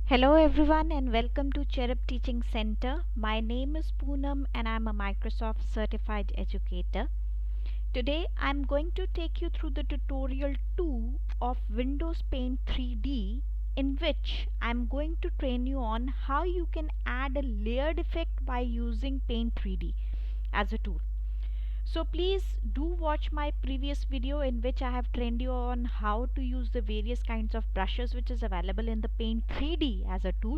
Hello everyone and welcome to Cherub Teaching Center. My name is Poonam and I'm a Microsoft certified educator. Today I'm going to take you through the tutorial 2 of Windows Paint 3D, in which I'm going to train you on how you can add a layered effect by using Paint 3D as a tool. So please do watch my previous video in which I have trained you on how to use the various kinds of brushes which is available in the Paint 3D as a tool.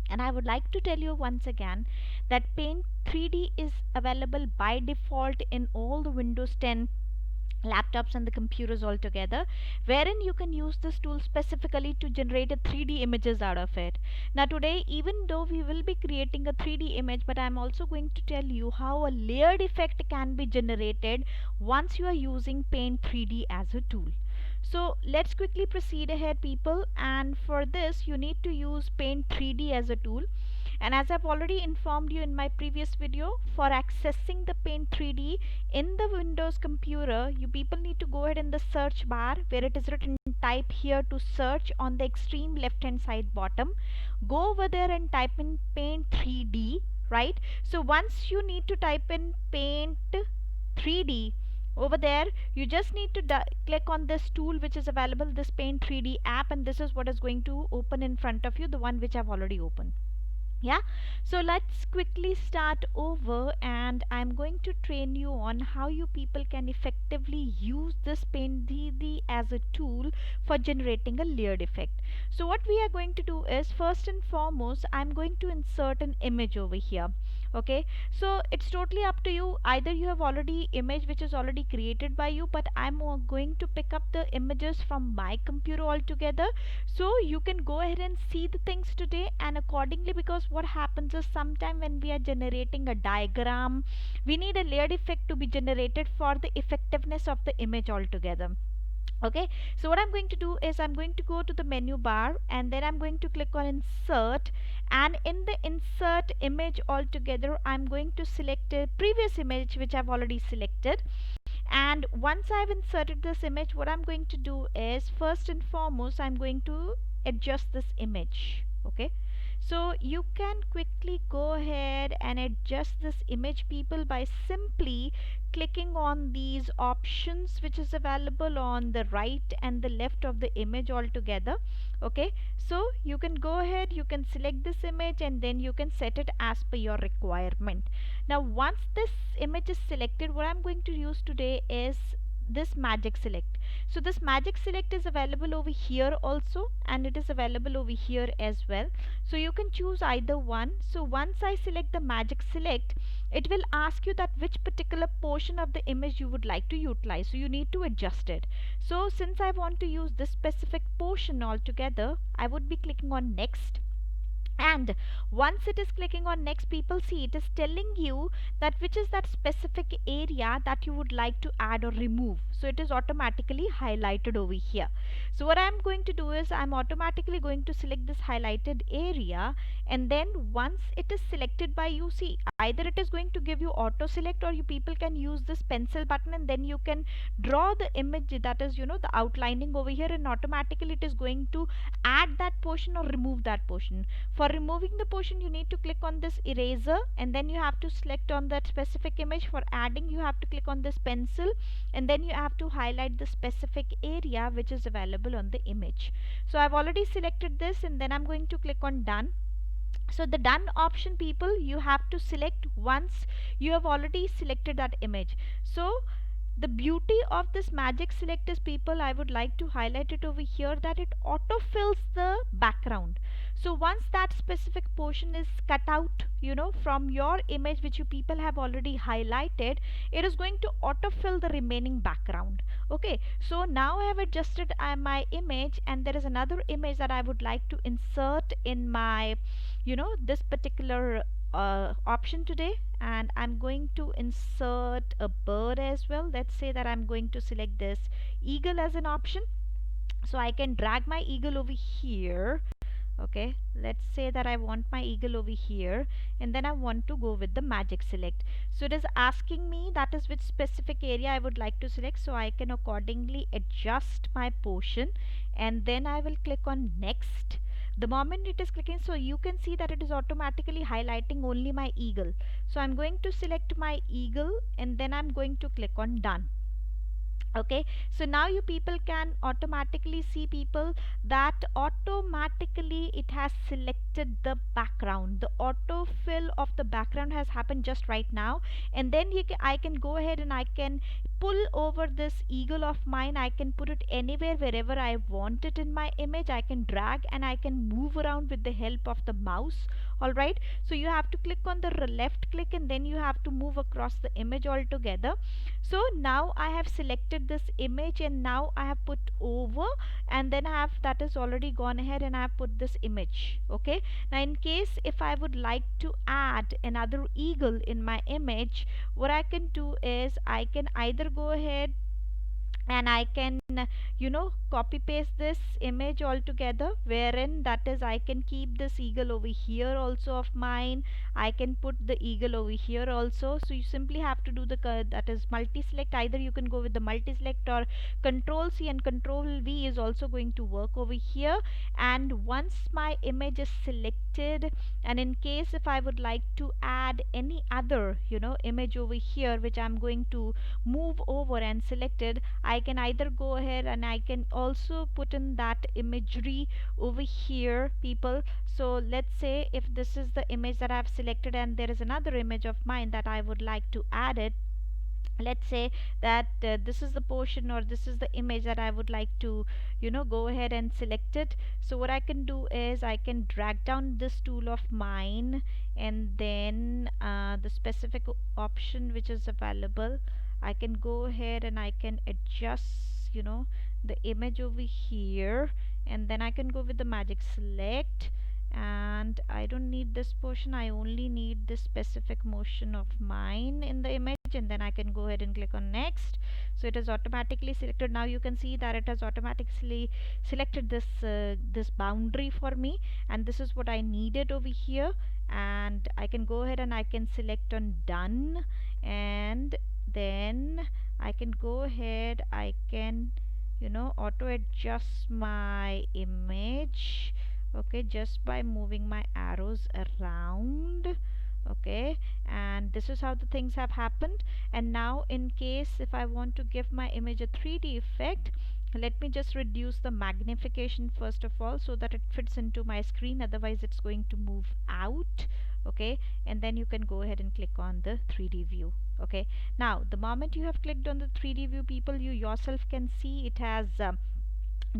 And I would like to tell you once again that Paint 3D is available by default in all the Windows 10 laptops and the computers altogether, wherein you can use this tool specifically to generate a 3D images out of it. Now today, even though we will be creating a 3D image, but I'm also going to tell you how a layered effect can be generated once you are using Paint 3D as a tool. So let's quickly proceed ahead, people, and for this you need to use Paint 3D as a tool. And as I've already informed you in my previous video, for accessing the Paint 3D in the Windows computer, you people need to go ahead in the search bar where it is written type here to search on the extreme left hand side bottom. Go over there and type in Paint 3D, right? So once you need to type in Paint 3D, over there you just need to click on this tool which is available, this Paint 3D app, and this is what is going to open in front of you, the one which I've already opened. Yeah, so let's quickly start over and I'm going to train you on how you people can effectively use this Paint 3D as a tool for generating a layered effect. So what we are going to do is, first and foremost, I'm going to insert an image over here. Okay, so it's totally up to you. Either you have already image which is already created by you, but I'm going to pick up the images from my computer altogether, so you can go ahead and see the things today and accordingly, because what happens is sometime when we are generating a diagram, we need a layered effect to be generated for the effectiveness of the image altogether. Okay, so what I'm going to do is I'm going to go to the menu bar and then I'm going to click on insert, and in the insert image altogether I'm going to select a previous image which I've already selected. And once I've inserted this image, what I'm going to do is, first and foremost, I'm going to adjust this image. Okay, so you can quickly go ahead and adjust this image, people, by simply clicking on these options which is available on the right and the left of the image altogether. Okay, so you can go ahead, you can select this image and then you can set it as per your requirement. Now once this image is selected, what I'm going to use today is this magic select. So this magic select is available over here also, and it is available over here as well, so you can choose either one. So once I select the magic select, it will ask you that which particular portion of the image you would like to utilize, so you need to adjust it. So since I want to use this specific portion altogether, I would be clicking on next. And once it is clicking on next, people, see, it is telling you that which is that specific area that you would like to add or remove, so it is automatically highlighted over here. So what I'm going to do is I'm automatically going to select this highlighted area, and then once it is selected by you, see, either it is going to give you auto select, or you people can use this pencil button and then you can draw the image, that is, the outlining over here, and automatically it is going to add that portion or remove that portion. For removing the portion, you need to click on this eraser and then you have to select on that specific image. For adding, you have to click on this pencil and then you have to highlight the specific area which is available on the image. So I've already selected this and then I'm going to click on done. So the done option, people, you have to select once you have already selected that image. So the beauty of this magic select is, people, I would like to highlight it over here, that it autofills the background. So once that specific portion is cut out, from your image which you people have already highlighted, it is going to autofill the remaining background. Okay, so now I have adjusted my image, and there is another image that I would like to insert in my, this particular option today, and I'm going to insert a bird as well. Let's say that I'm going to select this eagle as an option, so I can drag my eagle over here. Okay, let's say that I want my eagle over here, and then I want to go with the magic select. So it is asking me that is which specific area I would like to select, so I can accordingly adjust my portion, and then I will click on next. The moment it is clicking, so you can see that it is automatically highlighting only my eagle. So I'm going to select my eagle and then I'm going to click on done. Okay, so now you people can automatically see people that automatically it has selected the background. The autofill of the background has happened just right now, and then I can go ahead and I can pull over this eagle of mine. I can put it anywhere wherever I want it in my image. I can drag and I can move around with the help of the mouse. All right, so you have to click on the left click and then you have to move across the image altogether. So now I have selected this image and now I have put over, and then I have, that is already gone ahead and I have put this image. Okay, now in case if I would like to add another eagle in my image, what I can do is I can either go ahead and I can copy paste this image altogether, wherein that is I can keep this eagle over here also of mine. I can put the eagle over here also. So you simply have to do the that is multi select. Either you can go with the multi select or control C and control V is also going to work over here. And once my image is selected, and in case if I would like to add any other image over here which I'm going to move over and selected, I can either go ahead and I can also put in that imagery over here, people. So let's say if this is the image that I've selected and there is another image of mine that I would like to add it. Let's say that this is the portion or this is the image that I would like to go ahead and select it. So what I can do is I can drag down this tool of mine, and then the specific option which is available, I can go ahead and I can adjust the image over here, and then I can go with the magic select, and I don't need this portion, I only need this specific motion of mine in the image, and then I can go ahead and click on next. So it is automatically selected. Now you can see that it has automatically selected this boundary for me, and this is what I needed over here. And I can go ahead and I can select on done, and then I can go ahead, I can auto adjust my image, okay, just by moving my arrows around. Okay, and this is how the things have happened. And now in case if I want to give my image a 3D effect, let me just reduce the magnification first of all so that it fits into my screen, otherwise it's going to move out. Okay, and then you can go ahead and click on the 3D view. Okay, now the moment you have clicked on the 3D view, people, you yourself can see it has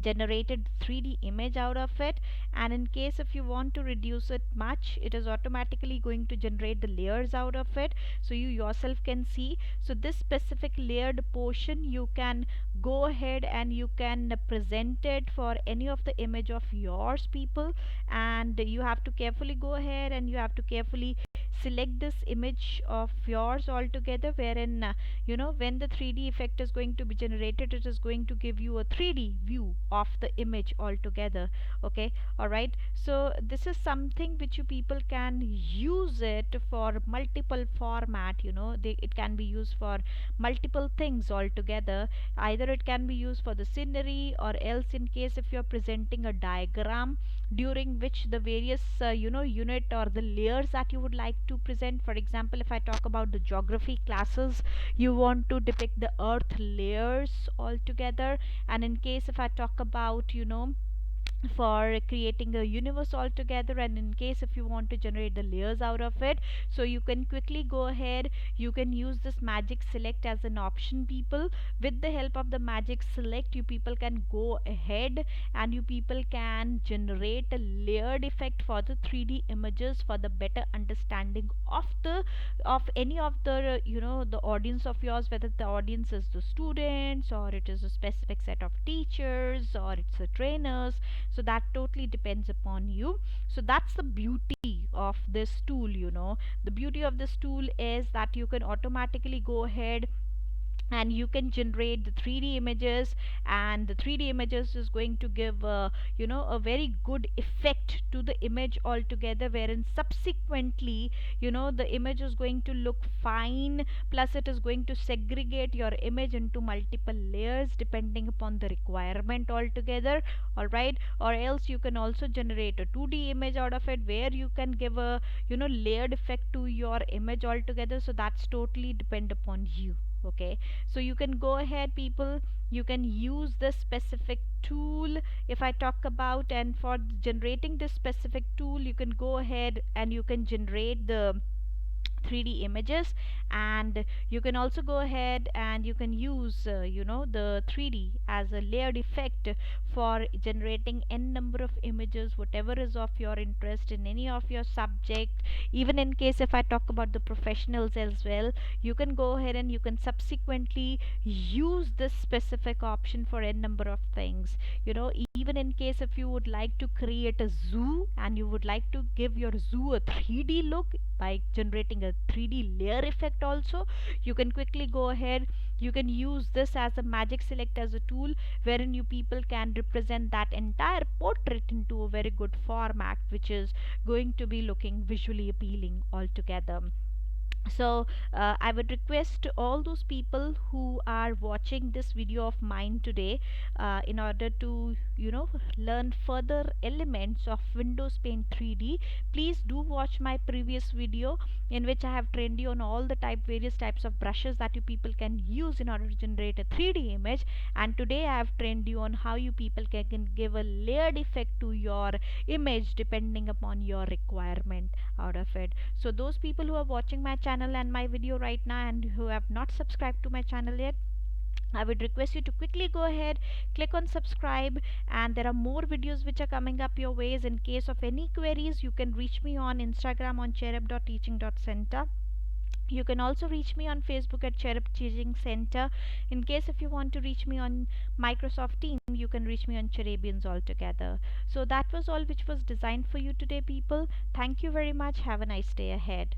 generated 3D image out of it. And in case if you want to reduce it much, it is automatically going to generate the layers out of it, so you yourself can see. So this specific layered portion you can go ahead and you can present it for any of the image of yours, people. And you have to carefully go ahead and you have to carefully select this image of yours altogether, wherein when the 3D effect is going to be generated, it is going to give you a 3D view of the image altogether. Okay, all right, so this is something which you people can use it for multiple format. It can be used for multiple things altogether. Either it can be used for the scenery, or else in case if you're presenting a diagram during which the various unit or the layers that you would like to present. For example, if I talk about the geography classes, you want to depict the earth layers altogether. And in case if I talk about for creating a universe altogether, and in case if you want to generate the layers out of it, so you can quickly go ahead, you can use this magic select as an option, people. With the help of the magic select, you people can go ahead and you people can generate a layered effect for the 3D images for the better understanding of any of the the audience of yours, whether the audience is the students or it is a specific set of teachers or it's the trainers. So that totally depends upon you. So that's the beauty of this tool. The beauty of this tool is that you can automatically go ahead and you can generate the 3D images, and the 3D images is going to give a very good effect to the image altogether, wherein subsequently the image is going to look fine, plus it is going to segregate your image into multiple layers depending upon the requirement altogether. All right, or else you can also generate a 2D image out of it, where you can give a layered effect to your image altogether. So that's totally depend upon you. Okay, so you can go ahead, people, you can use this specific tool if I talk about. And for generating this specific tool, you can go ahead and you can generate the 3D images, and you can also go ahead and you can use the 3D as a layered effect for generating n number of images, whatever is of your interest in any of your subject. Even in case if I talk about the professionals as well, you can go ahead and you can subsequently use this specific option for n number of things. Even in case if you would like to create a zoo and you would like to give your zoo a 3D look by generating a 3D layer effect also, you can quickly go ahead, you can use this as a magic select as a tool, wherein you people can represent that entire portrait into a very good format, which is going to be looking visually appealing altogether. So I would request all those people who are watching this video of mine today, in order to learn further elements of Windows Paint 3D, please do watch my previous video in which I have trained you on all the various types of brushes that you people can use in order to generate a 3D image. And today I have trained you on how you people can give a layered effect to your image depending upon your requirement out of it. So those people who are watching my channel and my video right now and who have not subscribed to my channel yet, I would request you to quickly go ahead, click on subscribe, and there are more videos which are coming up your ways. In case of any queries, you can reach me on Instagram on cherub.teaching.center. You can also reach me on Facebook at Cherub Teaching Center. In case if you want to reach me on Microsoft Team, you can reach me on Cherebians altogether. So that was all which was designed for you today, people. Thank you very much. Have a nice day ahead.